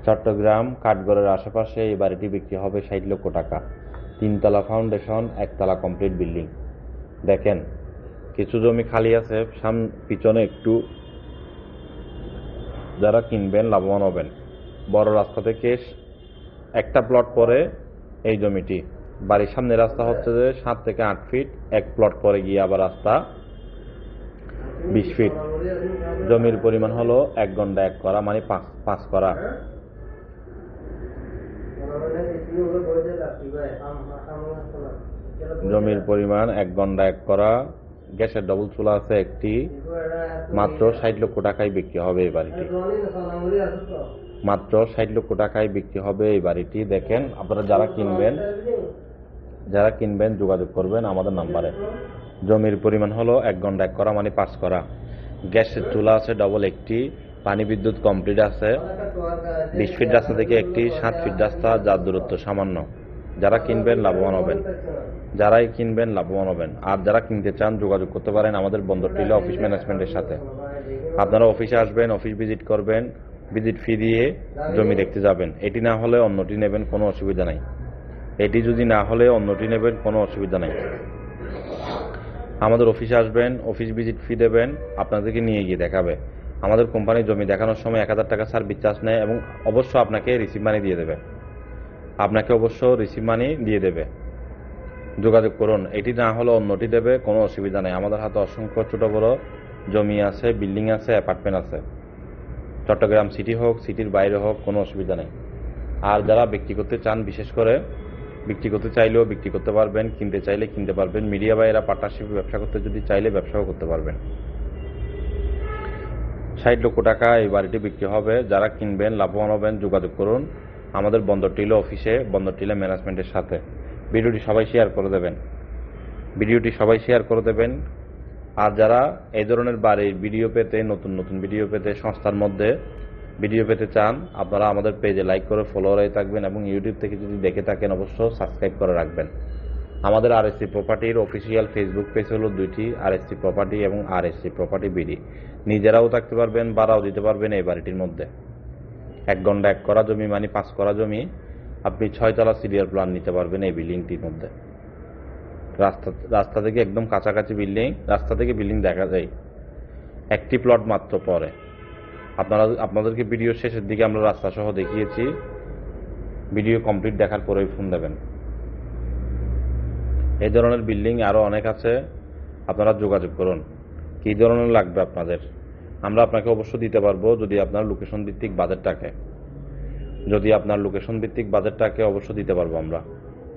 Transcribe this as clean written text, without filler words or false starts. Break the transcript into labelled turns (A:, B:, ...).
A: চট্টগ্রাম কাঠগড়ের আশেপাশে এই বাড়িটি বিক্রি হবে 60 লক্ষ টাকা। 3 তলা ফাউন্ডেশন, 1 তলা কমপ্লিট বিল্ডিং। দেখেন, কিছু জমি খালি আছে, পিছনে একটু। যারা কিনবেন লাভবান হবেন। বড় রাস্তা থেকে একটা প্লট পরে এই জমিটি। বাড়ির সামনে রাস্তা হচ্ছে যে 7 থেকে 8 ফিট, এক প্লট পরে গিয়ে আবার রাস্তা 20 ফিট। জমির পরিমাণ হলো 1 গন্ডা 1 করা, মানে 5 করা। জমির পরিমাণ 1 গন্ডা 1 করা। গ্যাসের ডবল চুলা আছে একটি। মাত্র 60 লক্ষ টাকায় বিক্রি হবে এই বাড়িটি। মাত্র 60 লক্ষ টাকায় বিক্রি হবে এই বাড়িটি। দেখেন, আপনারা যারা কিনবেন যোগাযোগ করবেন আমাদের নাম্বারে। জমির পরিমাণ হলো 1 গন্ডা 1 করা, মানে 5 করা। গ্যাসের চুলা আছে ডবল একটি। পানি বিদ্যুৎ কমপ্লিট আছে। 20 ফিট রাস্তা থেকে একটি 7 ফিট রাস্তা, যার দূরত্ব সামান্য। যারা কিনবেন লাভবান হবেন। আর যারা কিনতে চান যোগাযোগ করতে পারেন আমাদের বন্দর টিলা অফিস ম্যানেজমেন্টের সাথে। আপনারা অফিসে আসবেন, অফিস ভিজিট করবেন, ভিজিট ফি দিয়ে জমি দেখতে যাবেন। এটি না হলে অন্যটি নেবেন, কোনো অসুবিধা নাই। এটি যদি না হলে অন্যটি নেবেন, কোনো অসুবিধা নাই। আমাদের অফিসে আসবেন, অফিস ভিজিট ফি দেবেন, আপনাদেরকে নিয়ে গিয়ে দেখাবে। আমাদের কোম্পানির জমি দেখানোর সময় 1000 টাকা সার্ভিস চার্জ নেয় এবং অবশ্য আপনাকে রিসিভ মানি দিয়ে দেবে। যোগাযোগ করুন। এটি না হলে অন্যটি দেবে, কোনো অসুবিধা নেই। আমাদের হাতে অসংখ্য ছোট বড় জমি আছে, বিল্ডিং আছে, অ্যাপার্টমেন্ট আছে। চট্টগ্রাম সিটি হোক, সিটির বাইরে হোক, কোনো অসুবিধা নেই। আর যারা বিক্রি করতে চান, বিশেষ করে বিক্রি করতে চাইলেও বিক্রি করতে পারবেন, কিনতে চাইলে কিনতে পারবেন। মিডিয়া বাইরা পার্টনারশিপে ব্যবসা করতে যদি চাইলে ব্যবসাও করতে পারবেন। 60 লক্ষ টাকা এই বাড়িটি বিক্রি হবে। যারা কিনবেন লাভবান হবেন, যোগাযোগ করুন আমাদের বন্দর টিলা অফিসে, বন্দর টিলা ম্যানেজমেন্টের সাথে। ভিডিওটি সবাই শেয়ার করে দেবেন। আর যারা এই ধরনের বাড়ির ভিডিও পেতে, নতুন নতুন ভিডিও পেতে, সংস্থার মধ্যে ভিডিও পেতে চান, আপনারা আমাদের পেজে লাইক করে ফলোয়ারে থাকবেন এবং ইউটিউব থেকে যদি দেখে থাকেন অবশ্য সাবস্ক্রাইব করে রাখবেন। আমাদের আরএসসি প্রপার্টির অফিসিয়াল ফেসবুক পেজ হলো 2টি, আরএসসি প্রপার্টি এবং আরএসসি প্রপার্টি বিডি। নিজেরাও থাকতে পারবেন, ভাড়াও দিতে পারবেন এই বাড়িটির মধ্যে। 1 গন্ডা 1 করা জমি, মানে 5 করা জমি। আপনি 6 তলা সিরিয়াল প্ল্যান নিতে পারবেন এই বিল্ডিংটির মধ্যে। রাস্তা থেকে একদম কাছাকাছি বিল্ডিং, রাস্তা থেকে বিল্ডিং দেখা যায়। একটি প্লট মাত্র পরে। আপনাদেরকে ভিডিও শেষের দিকে আমরা রাস্তা সহ দেখিয়েছি। ভিডিও কমপ্লিট দেখার পরেই ফোন দেবেন। এই ধরনের বিল্ডিং আরো অনেক আছে, আপনারা যোগাযোগ করুন। কি ধরনের লাগবে আপনাদের, আমরা আপনাকে অবশ্য দিতে পারবো, যদি আপনার লোকেশন ভিত্তিক বাজেট থাকে। অবশ্য দিতে পারবো আমরা।